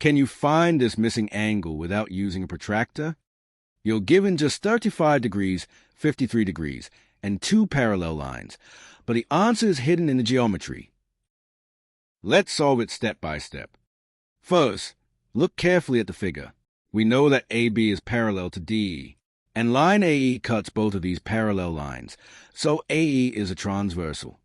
Can you find this missing angle without using a protractor? You're given just 35 degrees, 53 degrees, and two parallel lines, but the answer is hidden in the geometry. Let's solve it step by step. First, look carefully at the figure. We know that AB is parallel to DE, and line AE cuts both of these parallel lines, so AE is a transversal.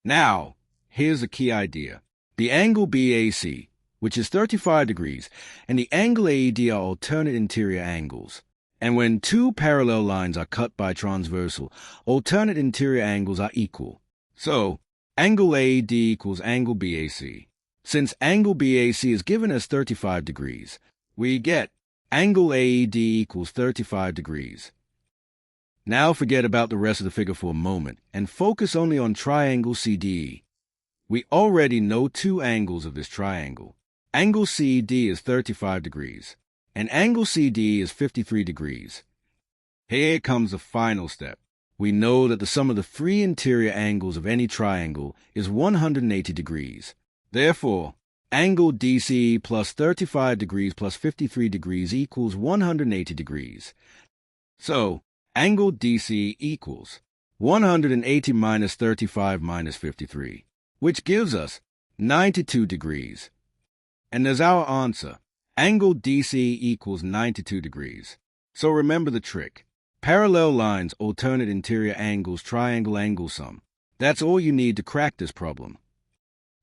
Now, here's the key idea. The angle BAC, which is 35 degrees, and the angle AED are alternate interior angles. And when two parallel lines are cut by transversal, alternate interior angles are equal. So, angle AED equals angle BAC. Since angle BAC is given as 35 degrees, we get angle AED equals 35 degrees. Now forget about the rest of the figure for a moment and focus only on triangle CDE. We already know two angles of this triangle. Angle CD is 35 degrees, and angle CD is 53 degrees. Here comes the final step. We know that the sum of the three interior angles of any triangle is 180 degrees. Therefore, angle DCE plus 35 degrees plus 53 degrees equals 180 degrees. So, angle DCE equals 180 minus 35 minus 53, which gives us 92 degrees. And there's our answer. Angle DCE equals 92 degrees. So remember the trick. Parallel lines, alternate interior angles, triangle angle sum. That's all you need to crack this problem.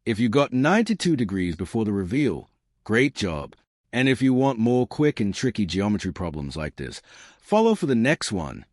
If you got 92 degrees before the reveal, great job. And if you want more quick and tricky geometry problems like this, follow for the next one.